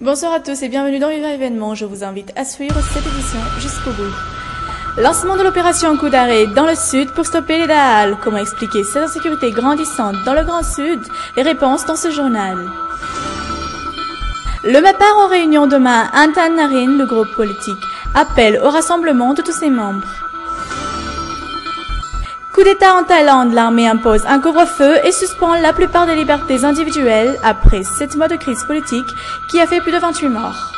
Bonsoir à tous et bienvenue dans Vivre Événement. Je vous invite à suivre cette édition jusqu'au bout. Lancement de l'opération Coup d'arrêt dans le sud pour stopper les Dahal. Comment expliquer cette insécurité grandissante dans le Grand Sud? Les réponses dans ce journal. Le MAPAR en réunion demain, Antan Narin, le groupe politique, appelle au rassemblement de tous ses membres. Coup d'État en Thaïlande, l'armée impose un couvre-feu et suspend la plupart des libertés individuelles après 7 mois de crise politique qui a fait plus de 28 morts.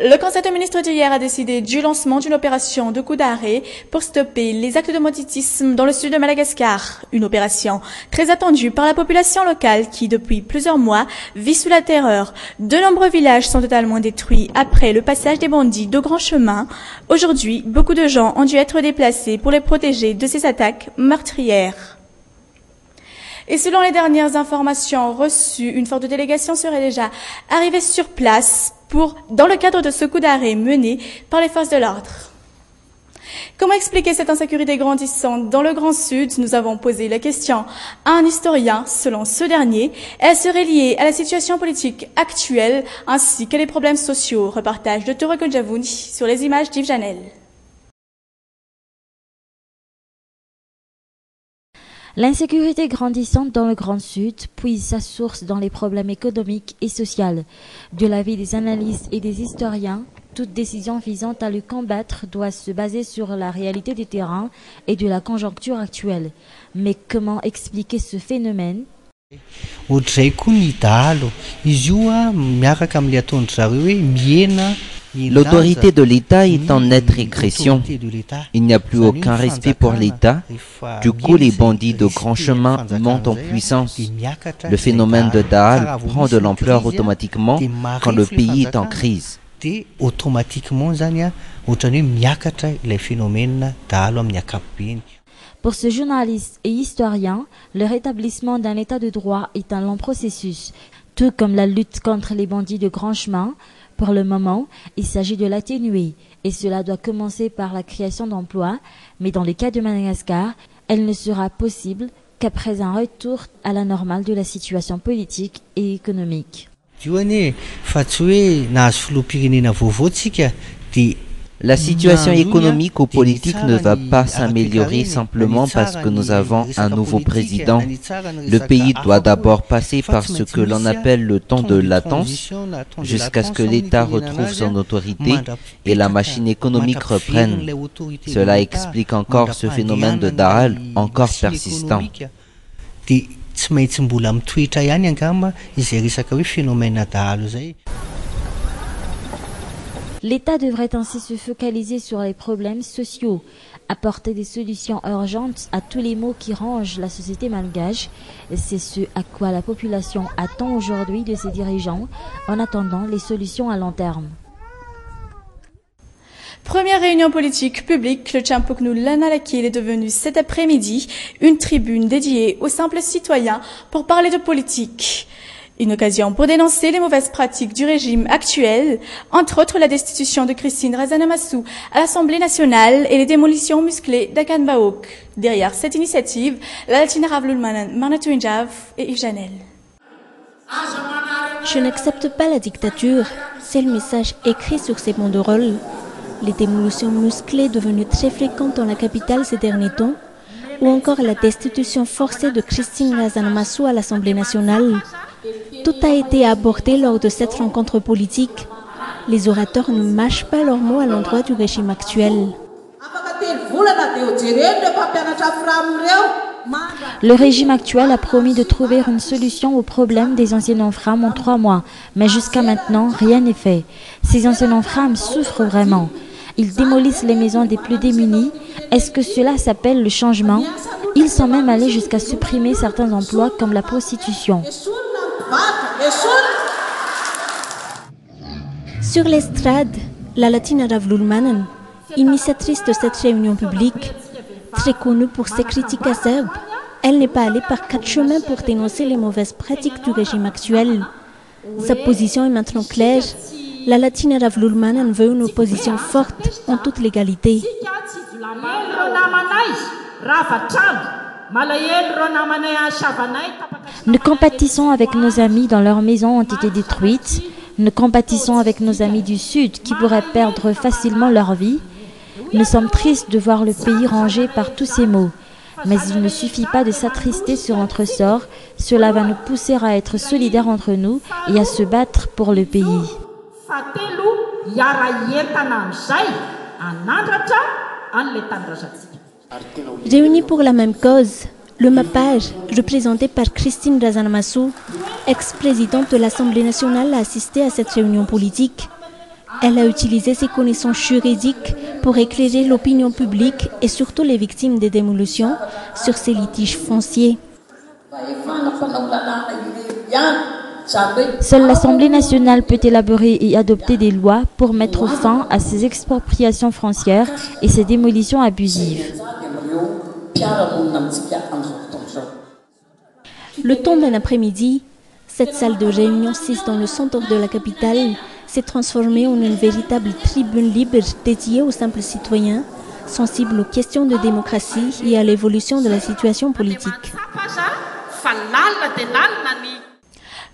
Le Conseil des ministres d'hier a décidé du lancement d'une opération de coup d'arrêt pour stopper les actes de banditisme dans le sud de Madagascar. Une opération très attendue par la population locale qui, depuis plusieurs mois, vit sous la terreur. De nombreux villages sont totalement détruits après le passage des bandits de grand chemin. Aujourd'hui, beaucoup de gens ont dû être déplacés pour les protéger de ces attaques meurtrières. Et selon les dernières informations reçues, une forte délégation serait déjà arrivée sur place dans le cadre de ce coup d'arrêt mené par les forces de l'ordre. Comment expliquer cette insécurité grandissante dans le Grand Sud? Nous avons posé la question à un historien. Selon ce dernier, elle serait liée à la situation politique actuelle ainsi qu'à les problèmes sociaux. Reportage de Toro Konjavouni sur les images d'Yves Janel. L'insécurité grandissante dans le Grand Sud puise sa source dans les problèmes économiques et sociaux. De l'avis des analystes et des historiens, toute décision visant à le combattre doit se baser sur la réalité du terrain et de la conjoncture actuelle. Mais comment expliquer ce phénomène? L'autorité de l'État est en nette régression. Il n'y a plus aucun respect pour l'État. Du coup, les bandits de grand chemin montent en puissance. Le phénomène de Dahal prend de l'ampleur automatiquement quand le pays est en crise. Pour ce journaliste et historien, le rétablissement d'un état de droit est un long processus, tout comme la lutte contre les bandits de grand chemin. Pour le moment, il s'agit de l'atténuer et cela doit commencer par la création d'emplois, mais dans le cas de Madagascar, elle ne sera possible qu'après un retour à la normale de la situation politique et économique. La situation économique ou politique ne va pas s'améliorer simplement parce que nous avons un nouveau président. Le pays doit d'abord passer par ce que l'on appelle le temps de latence, jusqu'à ce que l'État retrouve son autorité et la machine économique reprenne. Cela explique encore ce phénomène de Dahal encore persistant. L'État devrait ainsi se focaliser sur les problèmes sociaux, apporter des solutions urgentes à tous les maux qui rongent la société malgache. C'est ce à quoi la population attend aujourd'hui de ses dirigeants, en attendant les solutions à long terme. Première réunion politique publique, le Tchampoknou Lanalakil est devenu cet après-midi une tribune dédiée aux simples citoyens pour parler de politique. Une occasion pour dénoncer les mauvaises pratiques du régime actuel, entre autres la destitution de Christine Razanamassou à l'Assemblée nationale et les démolitions musclées d'Akan Baok. Derrière cette initiative, la Latina Ravlulmanan, Marnatou Injav et Yves Janel. Je n'accepte pas la dictature, c'est le message écrit sur ces banderoles. Les démolitions musclées devenues très fréquentes dans la capitale ces derniers temps, ou encore la destitution forcée de Christine Razanamassou à l'Assemblée nationale. Tout a été abordé lors de cette rencontre politique. Les orateurs ne mâchent pas leurs mots à l'endroit du régime actuel. Le régime actuel a promis de trouver une solution au problème des anciens enframs en 3 mois, mais jusqu'à maintenant, rien n'est fait. Ces anciens enframs souffrent vraiment. Ils démolissent les maisons des plus démunis. Est-ce que cela s'appelle le changement? Ils sont même allés jusqu'à supprimer certains emplois comme la prostitution. Sur l'estrade, la Latina Ravlulmanan, initiatrice de cette réunion publique, très connue pour ses critiques acerbes, elle n'est pas allée par 4 chemins pour dénoncer les mauvaises pratiques du régime actuel. Sa position est maintenant claire. la Latina Ravloulmanen veut une opposition forte en toute légalité. Nous compatissons avec nos amis dont leurs maisons ont été détruites. Nous compatissons avec nos amis du Sud qui pourraient perdre facilement leur vie. Nous sommes tristes de voir le pays rongé par tous ces maux. Mais il ne suffit pas de s'attrister sur notre sort. Cela va nous pousser à être solidaires entre nous et à se battre pour le pays. Réunis pour la même cause, le MAPAGE, représenté par Christine Razanamassou, ex-présidente de l'Assemblée nationale, a assisté à cette réunion politique. Elle a utilisé ses connaissances juridiques pour éclairer l'opinion publique et surtout les victimes des démolitions sur ces litiges fonciers. Seule l'Assemblée nationale peut élaborer et adopter des lois pour mettre fin à ces expropriations foncières et ces démolitions abusives. Le temps d'un après-midi, cette salle de réunion sise dans le centre de la capitale s'est transformée en une véritable tribune libre dédiée aux simples citoyens, sensibles aux questions de démocratie et à l'évolution de la situation politique.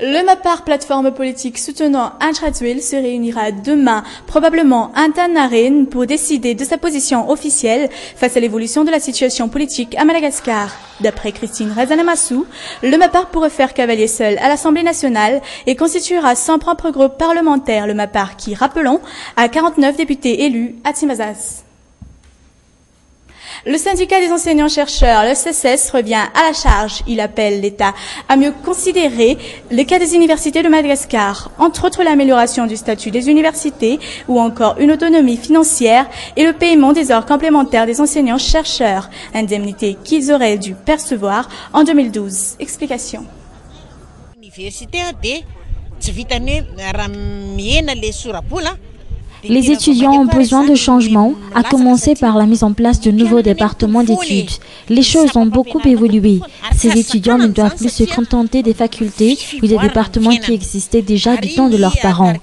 Le MAPAR, plateforme politique soutenant Antratswil, se réunira demain, probablement à Tanarène, pour décider de sa position officielle face à l'évolution de la situation politique à Madagascar. D'après Christine Razanamassou, le MAPAR pourrait faire cavalier seul à l'Assemblée nationale et constituera son propre groupe parlementaire, le MAPAR, qui, rappelons, a 49 députés élus à Timazas. Le syndicat des enseignants-chercheurs, le CSS, revient à la charge. Il appelle l'État à mieux considérer le cas des universités de Madagascar, entre autres l'amélioration du statut des universités ou encore une autonomie financière et le paiement des heures complémentaires des enseignants-chercheurs, indemnité qu'ils auraient dû percevoir en 2012. Explication. Les étudiants ont besoin de changements, à commencer par la mise en place de nouveaux départements d'études. Les choses ont beaucoup évolué. Ces étudiants ne doivent plus se contenter des facultés ou des départements qui existaient déjà du temps de leurs parents.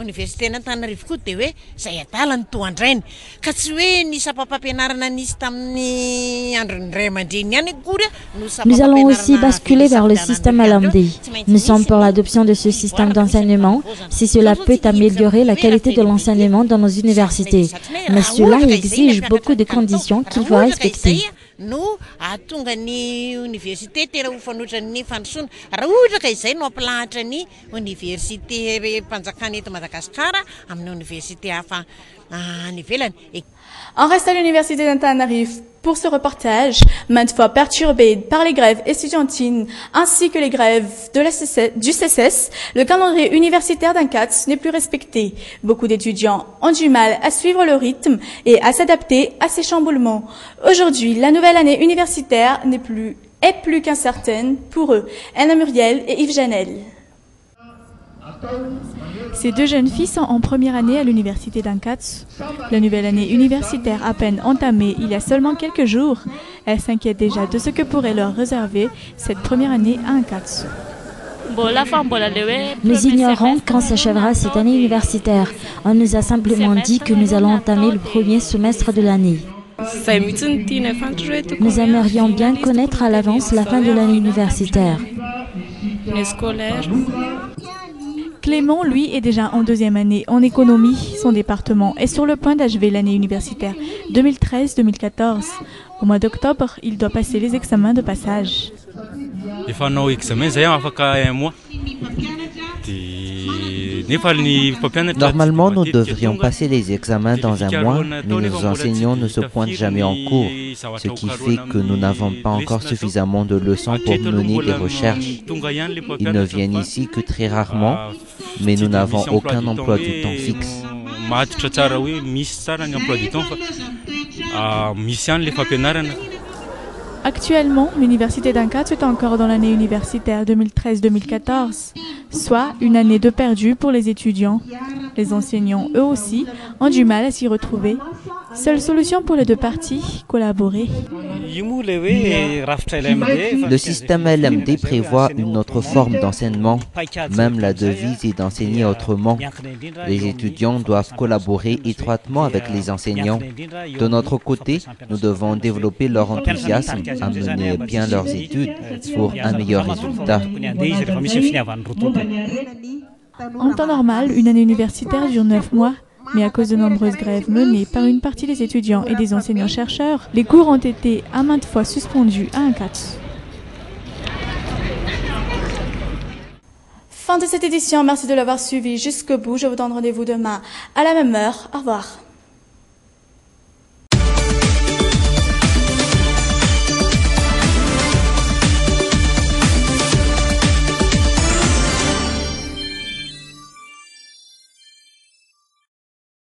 Université n'Antananarivo koa dia hoe zay adala ny toandrainy ka tsy hoe ny sapapampianarana nisy tamin'ny andron'ny ray aman-dreny ihany akory Nous allons aussi basculer vers le système LMD. Nous sommes pour l'adoption de ce système d'enseignement si cela peut améliorer la qualité de l'enseignement dans nos universités. Mais cela exige beaucoup de conditions qu'il faut respecter. no ahatonga ny université tena ho fanotra ny fandrosoana raha ohatra ka izay no ampilahatra ny université mpanjakana eto Madagasikara amin'ny université hafa any ivelany. On reste à l'université d'Antananarivo pour ce reportage, maintes fois perturbé par les grèves estudiantines ainsi que les grèves du CSS, le calendrier universitaire d'Ankats n'est plus respecté. Beaucoup d'étudiants ont du mal à suivre le rythme et à s'adapter à ces chamboulements. Aujourd'hui, la nouvelle année universitaire est plus qu'incertaine pour eux. Anna Muriel et Yves Janel. Ces deux jeunes filles sont en première année à l'université d'Ankats. La nouvelle année universitaire à peine entamée il y a seulement quelques jours, elles s'inquiètent déjà de ce que pourrait leur réserver cette première année à Ankats. Nous ignorons quand s'achèvera cette année universitaire. On nous a simplement dit que nous allons entamer le premier semestre de l'année. Nous aimerions bien connaître à l'avance la fin de l'année universitaire. Clément, lui, est déjà en deuxième année en économie. Son département est sur le point d'achever l'année universitaire 2013-2014. Au mois d'octobre, il doit passer les examens de passage. Normalement, nous devrions passer les examens dans un mois, mais nos enseignants ne se pointent jamais en cours, ce qui fait que nous n'avons pas encore suffisamment de leçons pour mener des recherches. Ils ne viennent ici que très rarement, mais nous n'avons aucun emploi du temps fixe. Actuellement, l'université d'Ankats est encore dans l'année universitaire 2013-2014. soit une année de perdu pour les étudiants. Les enseignants, eux aussi, ont du mal à s'y retrouver. Seule solution pour les deux parties, collaborer. Le système LMD prévoit une autre forme d'enseignement. Même la devise est d'enseigner autrement. Les étudiants doivent collaborer étroitement avec les enseignants. De notre côté, nous devons développer leur enthousiasme à mener bien leurs études pour un meilleur résultat. En temps normal, une année universitaire dure 9 mois. Mais à cause de nombreuses grèves menées par une partie des étudiants et des enseignants-chercheurs, les cours ont été à maintes fois suspendus à Ankatsu. Fin de cette édition, merci de l'avoir suivi jusqu'au bout. Je vous donne rendez-vous demain à la même heure. Au revoir.